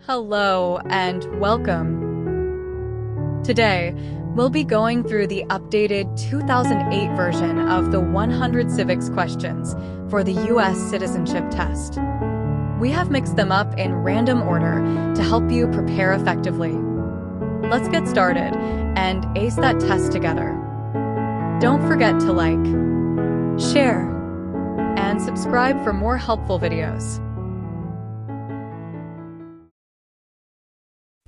Hello and welcome. Today, we'll be going through the updated 2008 version of the 100 Civics Questions for the U.S. Citizenship Test. We have mixed them up in random order to help you prepare effectively. Let's get started and ace that test together. Don't forget to like, share, and subscribe for more helpful videos.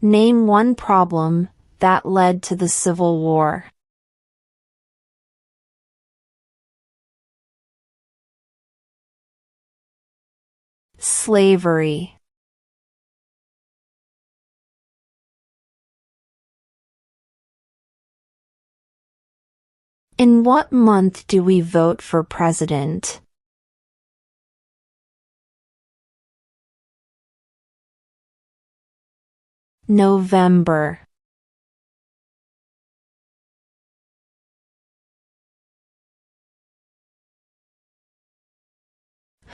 Name one problem that led to the Civil War. Slavery. In what month do we vote for president? November.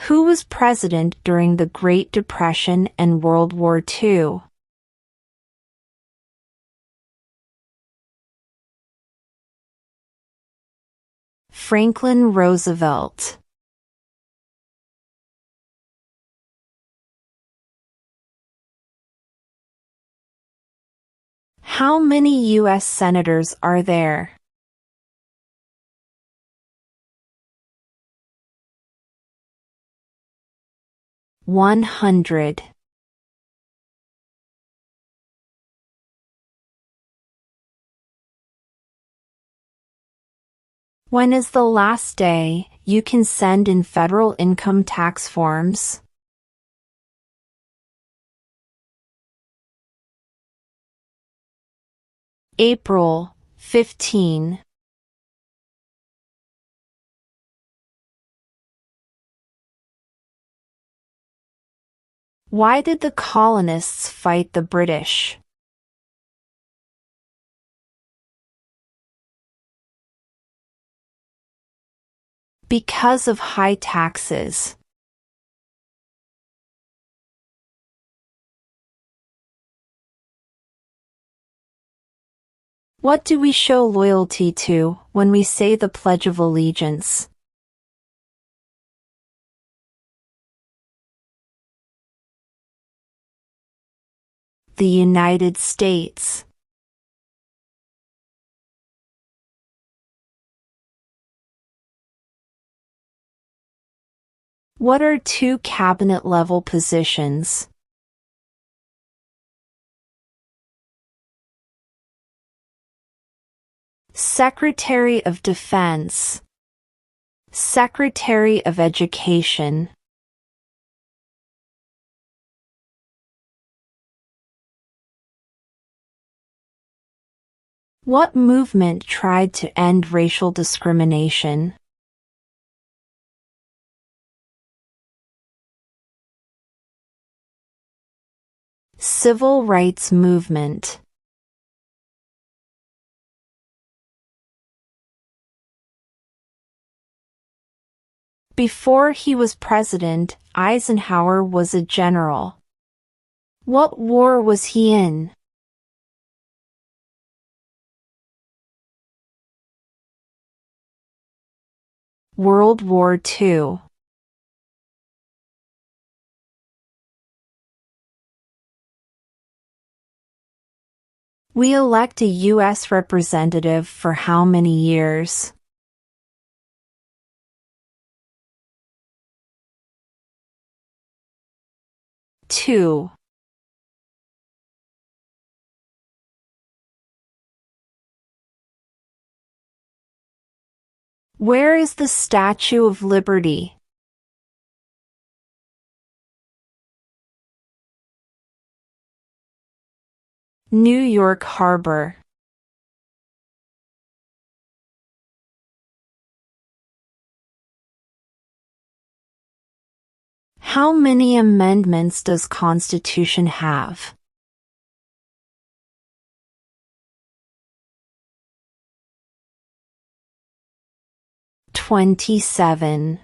Who was president during the Great Depression and World War II? Franklin Roosevelt. How many U.S. senators are there? 100. When is the last day you can send in federal income tax forms? April 15. Why did the colonists fight the British? Because of high taxes. What do we show loyalty to when we say the Pledge of Allegiance? The United States. What are two cabinet-level positions? Secretary of Defense, Secretary of Education. What movement tried to end racial discrimination? Civil rights movement. Before he was president, Eisenhower was a general. What war was he in? World War II. We elect a U.S. representative for how many years? 2. Where is the Statue of Liberty? New York Harbor. How many amendments does Constitution have? 27.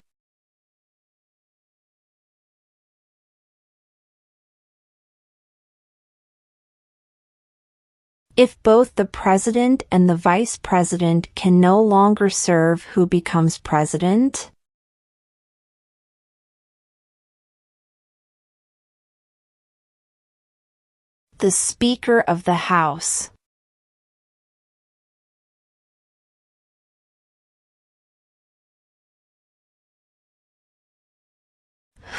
If both the president and the vice president can no longer serve, who becomes president? The Speaker of the House.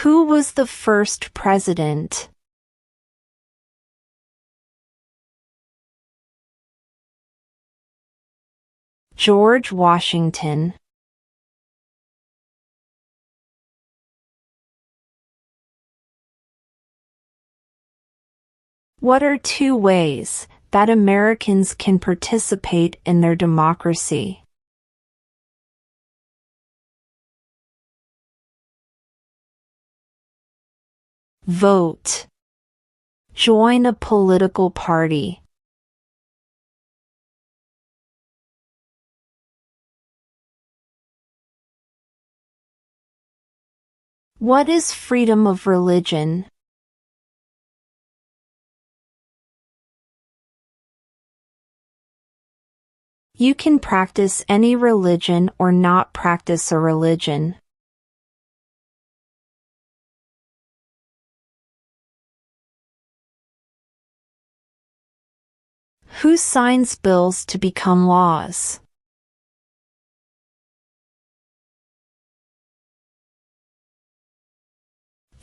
Who was the first president? George Washington. What are 2 ways that Americans can participate in their democracy? Vote. Join a political party. What is freedom of religion? You can practice any religion or not practice a religion. Who signs bills to become laws?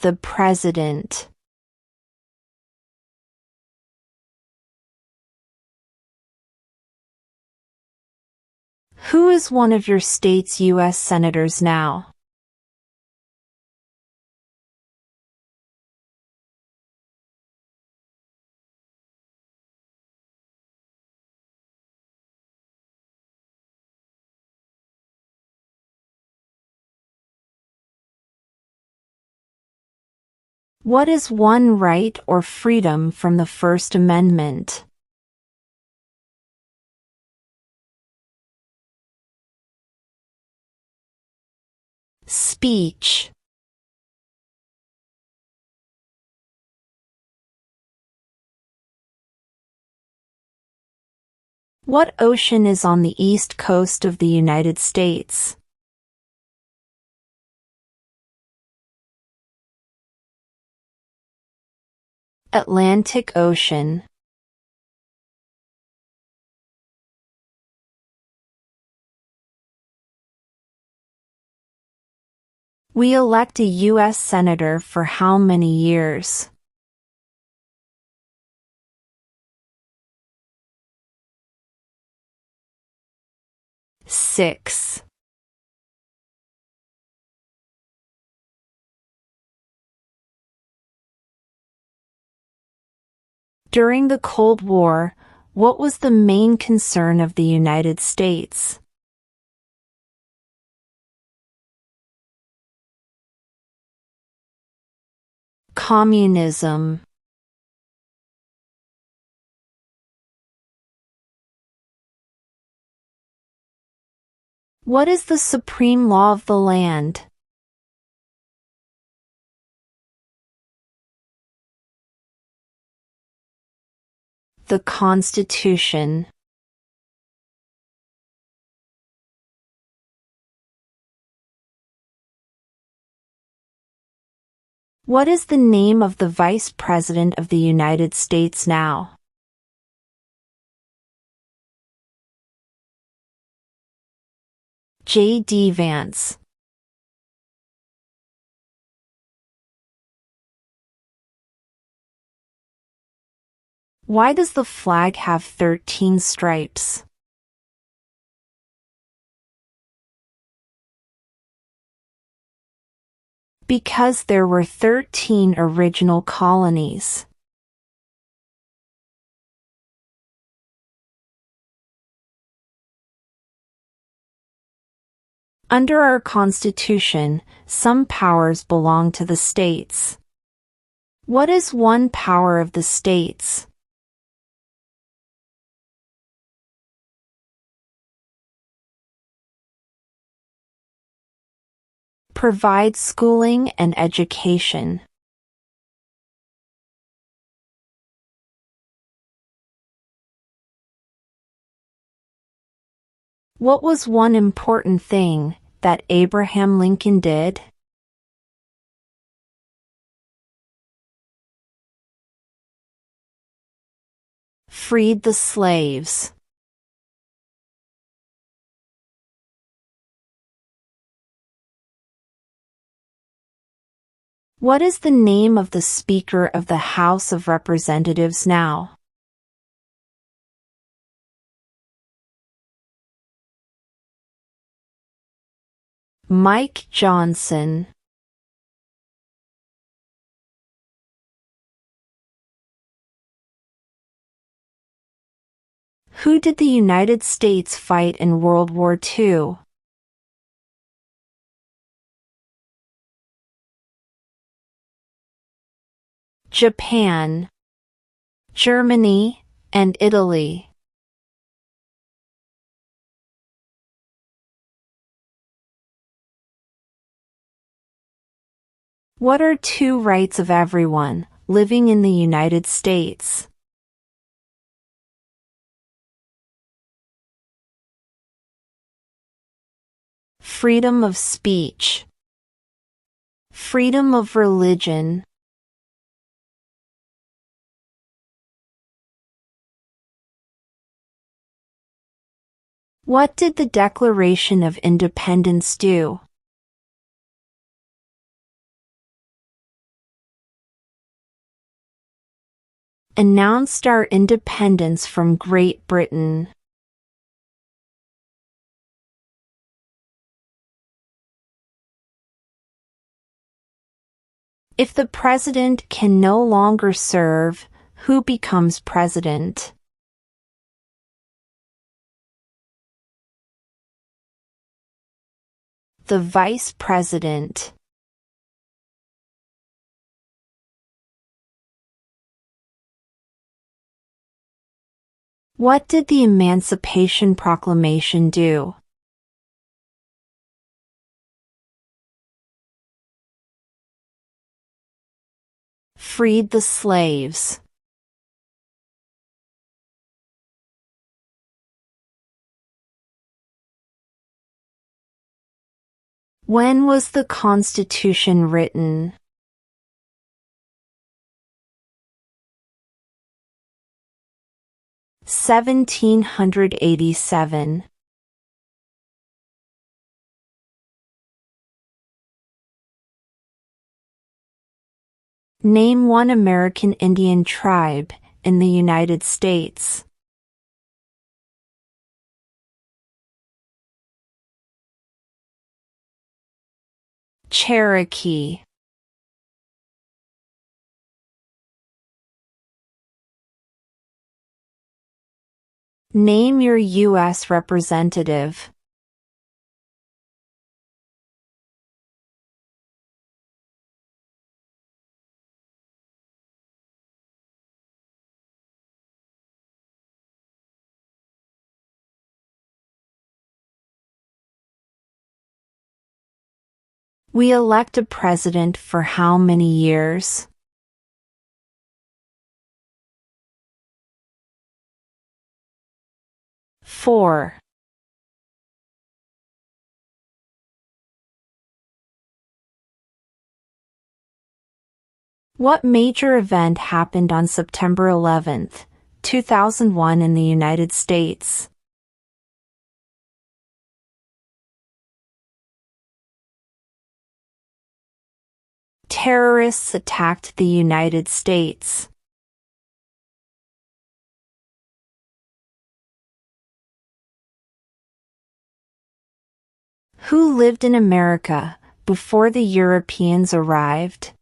The President. Who is one of your state's U.S. senators now? What is one right or freedom from the First Amendment? Speech. What ocean is on the east coast of the United States? Atlantic Ocean. We elect a U.S. Senator for how many years? Six. During the Cold War, what was the main concern of the United States? Communism. What is the supreme law of the land? The Constitution. What is the name of the Vice President of the United States now? J.D. Vance. Why does the flag have 13 stripes? Because there were 13 original colonies. Under our Constitution, some powers belong to the states. What is one power of the states? Provide schooling and education. What was one important thing that Abraham Lincoln did? Freed the slaves. What is the name of the Speaker of the House of Representatives now? Mike Johnson. Who did the United States fight in World War II? Japan, Germany, and Italy. What are two rights of everyone living in the United States? Freedom of speech. Freedom of religion. What did the Declaration of Independence do? Announced our independence from Great Britain. If the president can no longer serve, who becomes president? The vice president. What did the Emancipation Proclamation do? Freed the slaves. When was the Constitution written? (1787). Name one American Indian tribe in the United States. Cherokee. Name your U.S. representative. We elect a president for how many years? 4. What major event happened on September 11, 2001 in the United States? Terrorists attacked the United States. Who lived in America before the Europeans arrived?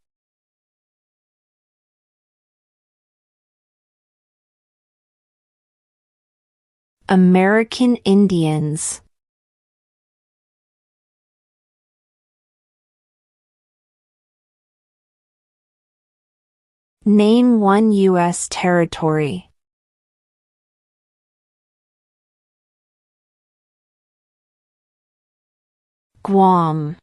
American Indians. Name one U.S. territory. Guam.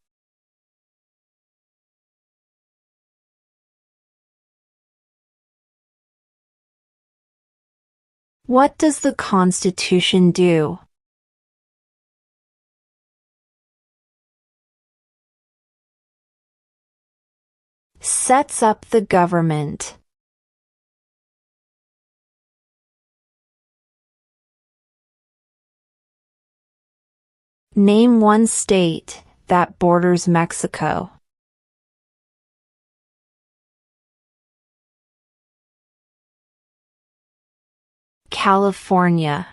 What does the Constitution do? Sets up the government. Name one state that borders Mexico. California.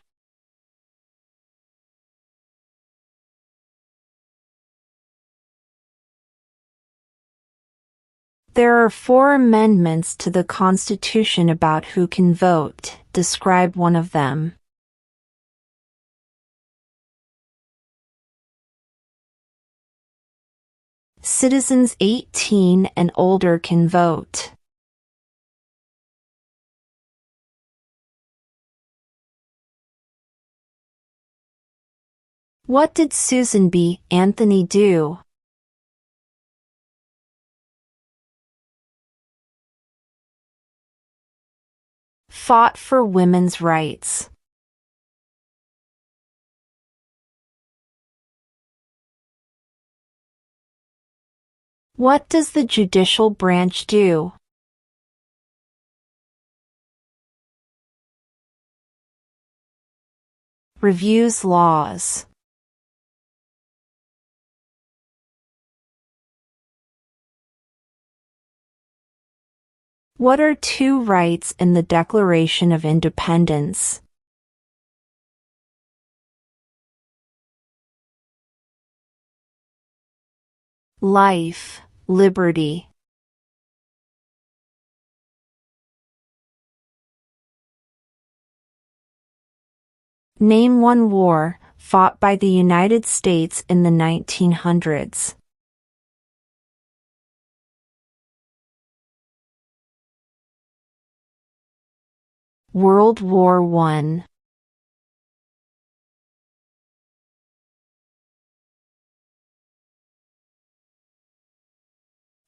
There are 4 amendments to the Constitution about who can vote. Describe one of them. Citizens 18 and older can vote. What did Susan B. Anthony do? Fought for women's rights. What does the judicial branch do? Reviews laws. What are 2 rights in the Declaration of Independence? Life, liberty. Name one war fought by the United States in the 1900s. World War I.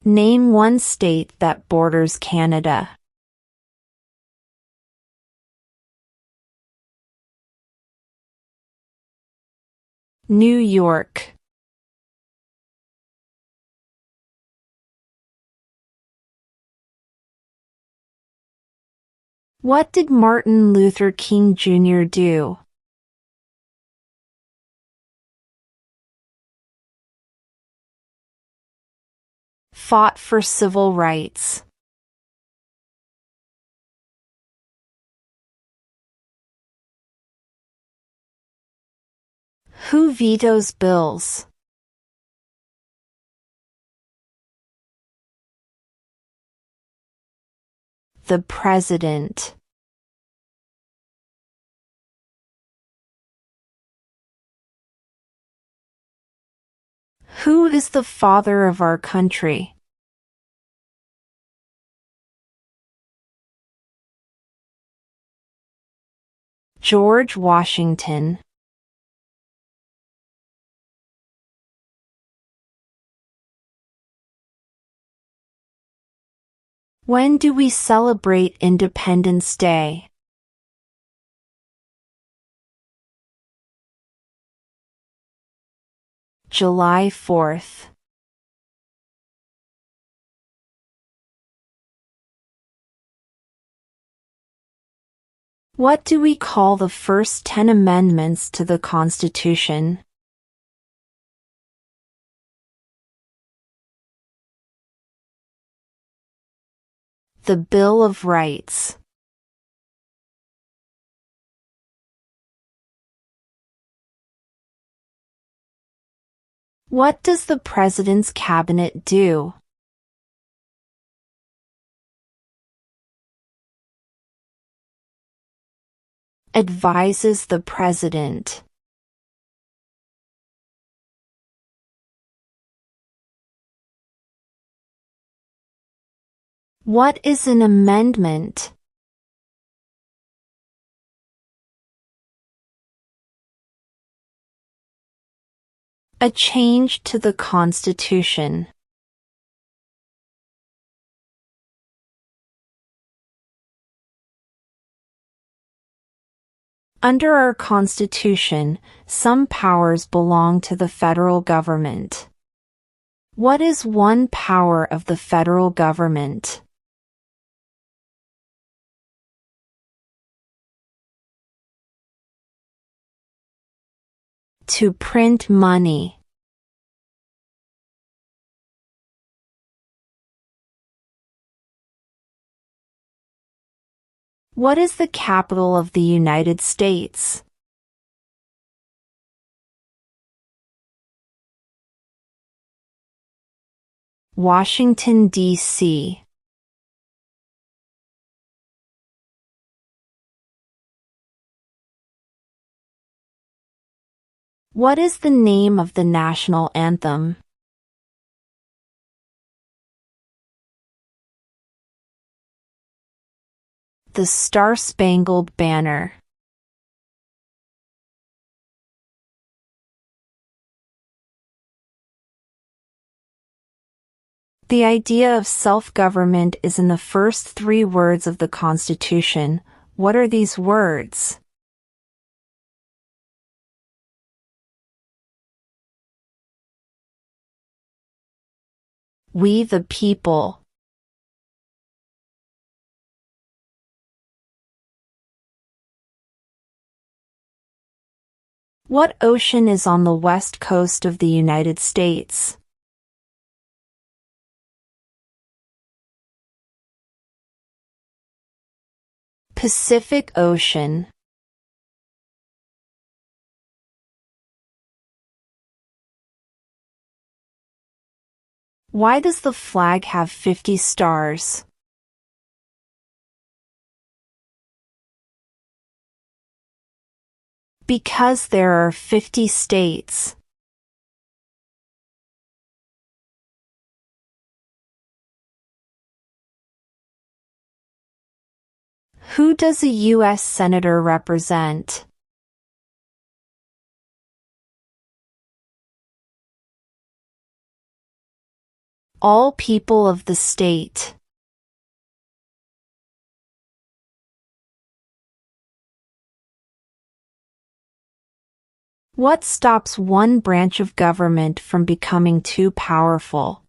Name one state that borders Canada. New York. What did Martin Luther King Jr. do? Fought for civil rights. Who vetoes bills? The President. Who is the father of our country? George Washington. When do we celebrate Independence Day? July 4th. What do we call the first 10 amendments to the Constitution? The Bill of Rights. What does the President's Cabinet do? Advises the President. What is an amendment? A change to the Constitution. Under our Constitution, some powers belong to the federal government. What is one power of the federal government? To print money. What is the capital of the United States? Washington, D.C. What is the name of the national anthem? The Star-Spangled Banner. The idea of self-government is in the first 3 words of the Constitution. What are these words? We the people. What ocean is on the west coast of the United States? Pacific Ocean. Why does the flag have 50 stars? Because there are 50 states. Who does a U.S. Senator represent? All people of the state. What stops one branch of government from becoming too powerful?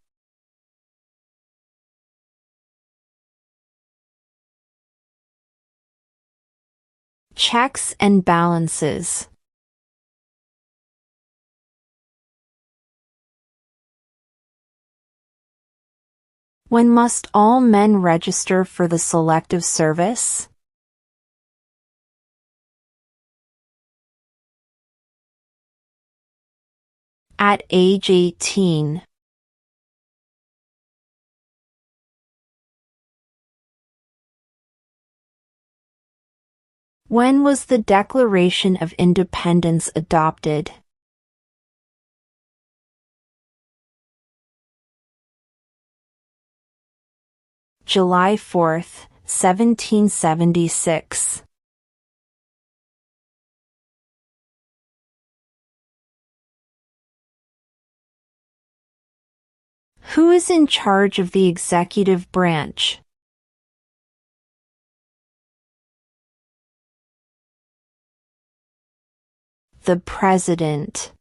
Checks and balances. When must all men register for the Selective Service? At age 18. When was the Declaration of Independence adopted? July 4, 1776. Who is in charge of the executive branch? The President.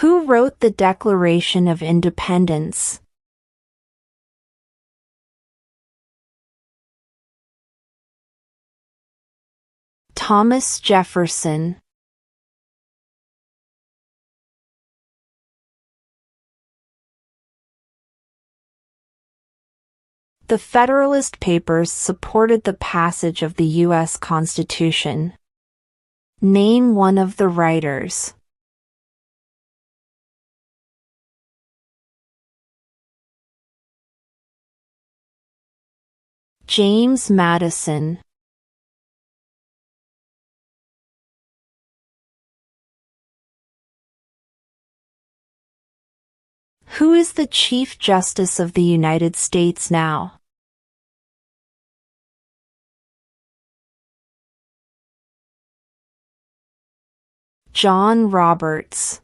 Who wrote the Declaration of Independence? Thomas Jefferson. The Federalist Papers supported the passage of the U.S. Constitution. Name one of the writers. James Madison. Who is the Chief Justice of the United States now? John Roberts.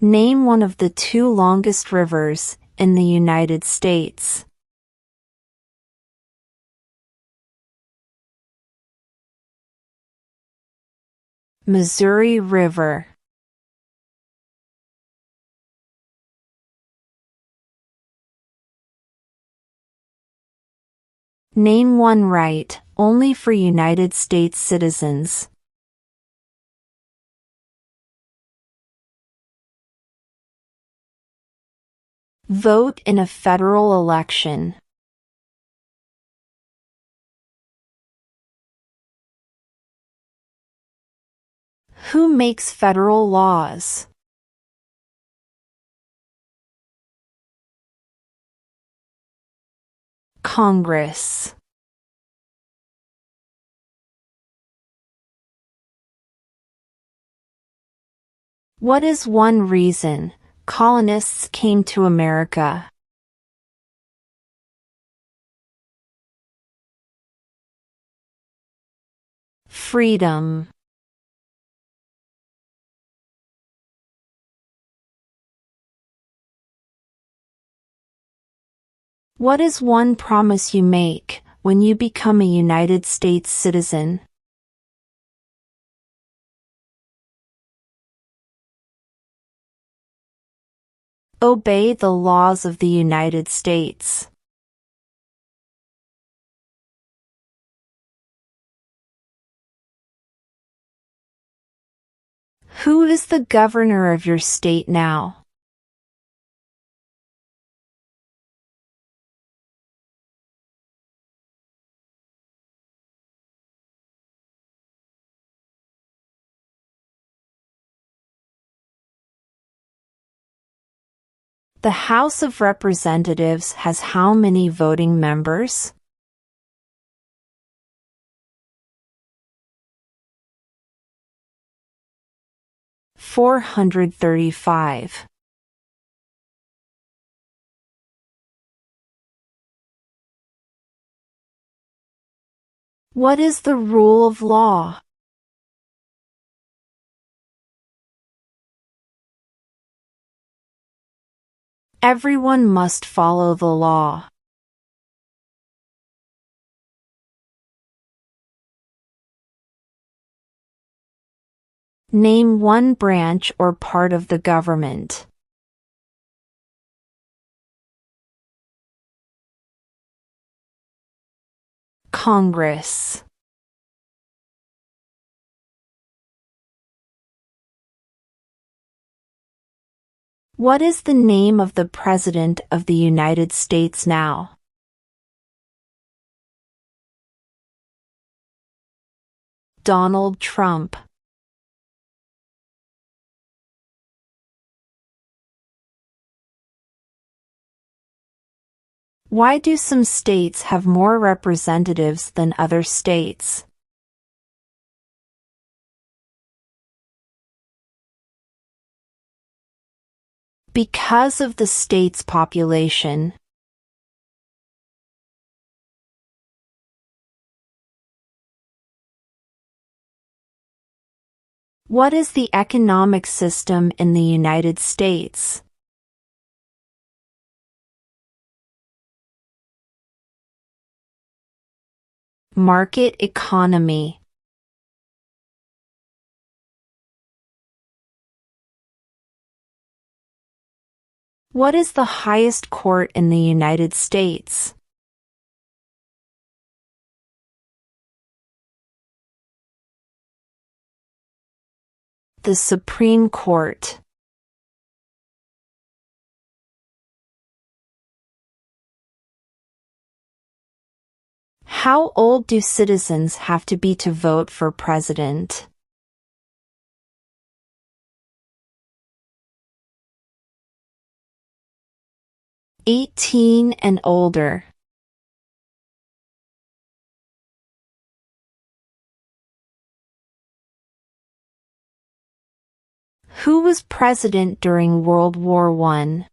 Name one of the 2 longest rivers in the United States? Missouri River. Name one right, only for United States citizens. Vote in a federal election. Who makes federal laws? Congress. What is one reason colonists came to America? Freedom. What is one promise you make when you become a United States citizen? Obey the laws of the United States. Who is the governor of your state now? The House of Representatives has how many voting members? $435. What is the rule of law? Everyone must follow the law. Name one branch or part of the government. Congress. What is the name of the President of the United States now? Donald Trump. Why do some states have more representatives than other states? Because of the state's population. What is the economic system in the United States? Market economy. What is the highest court in the United States? The Supreme Court. How old do citizens have to be to vote for president? 18 and older. Who was president during World War I?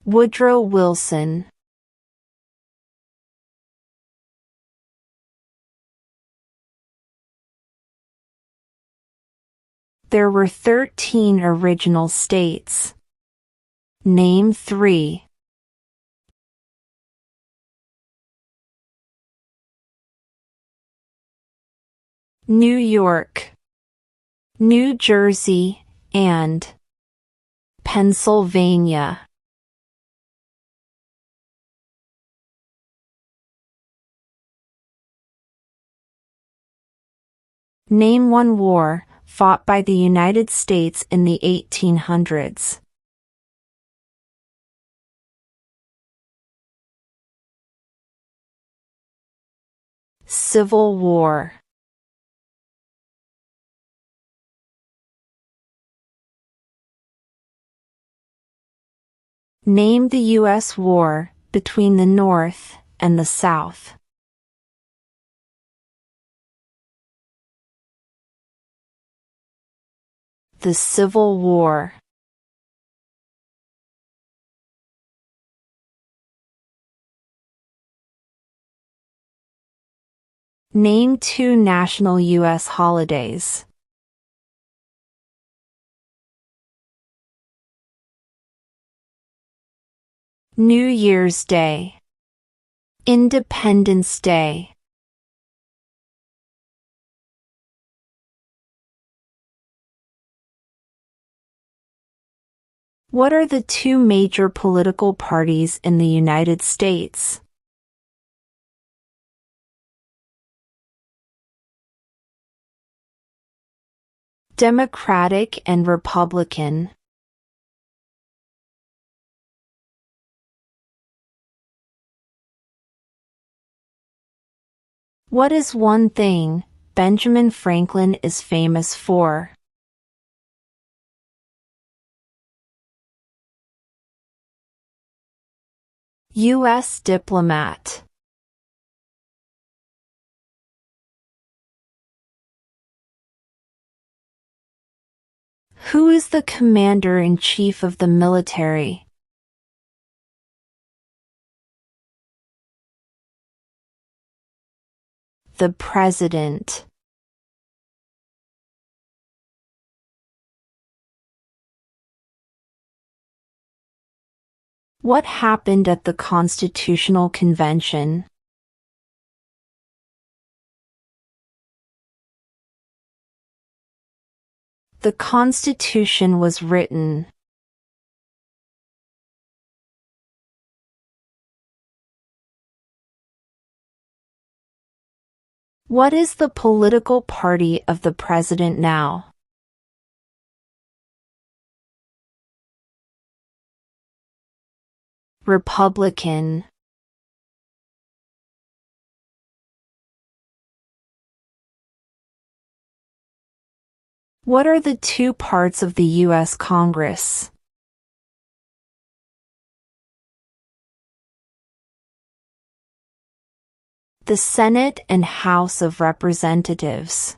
Woodrow Wilson. There were 13 original states. Name 3. New York, New Jersey, and Pennsylvania. Name one war fought by the United States in the 1800s. Civil War. Name the U.S. war between the North and the South. The Civil War. Name 2 national U.S. holidays. New Year's Day, Independence Day. What are the 2 major political parties in the United States? Democratic and Republican. What is one thing Benjamin Franklin is famous for? U.S. diplomat. Who is the commander-in-chief of the military? The president. What happened at the Constitutional Convention? The Constitution was written. What is the political party of the president now? Republican. What are the 2 parts of the U.S. Congress? The Senate and House of Representatives.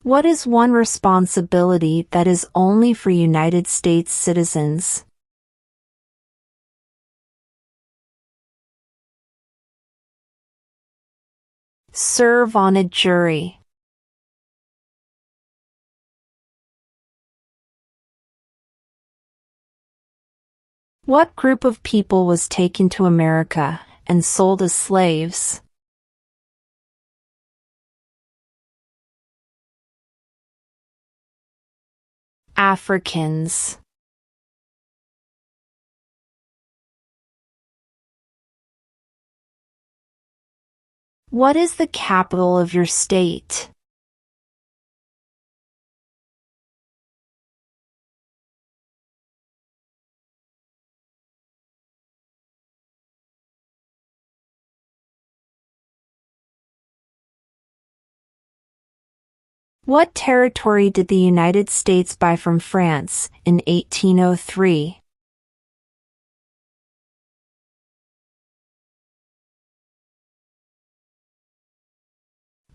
What is one responsibility that is only for United States citizens? Serve on a jury. What group of people was taken to America and sold as slaves? Africans. What is the capital of your state? What territory did the United States buy from France in 1803?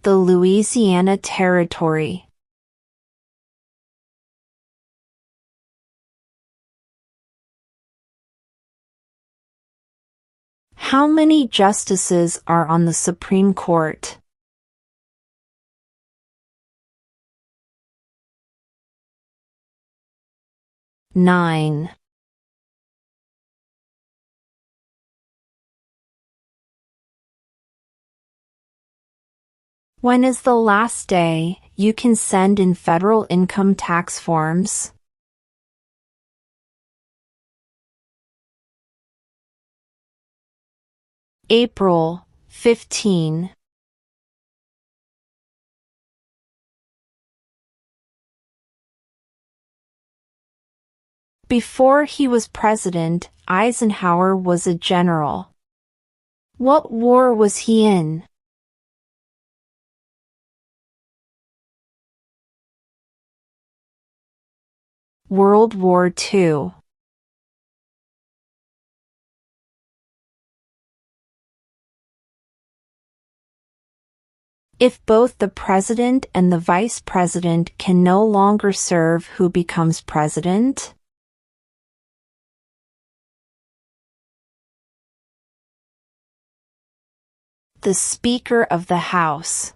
The Louisiana Territory. How many justices are on the Supreme Court? 9. When is the last day you can send in federal income tax forms? April 15. Before he was president, Eisenhower was a general. What war was he in? World War II. If both the president and the vice president can no longer serve, who becomes president? The Speaker of the House.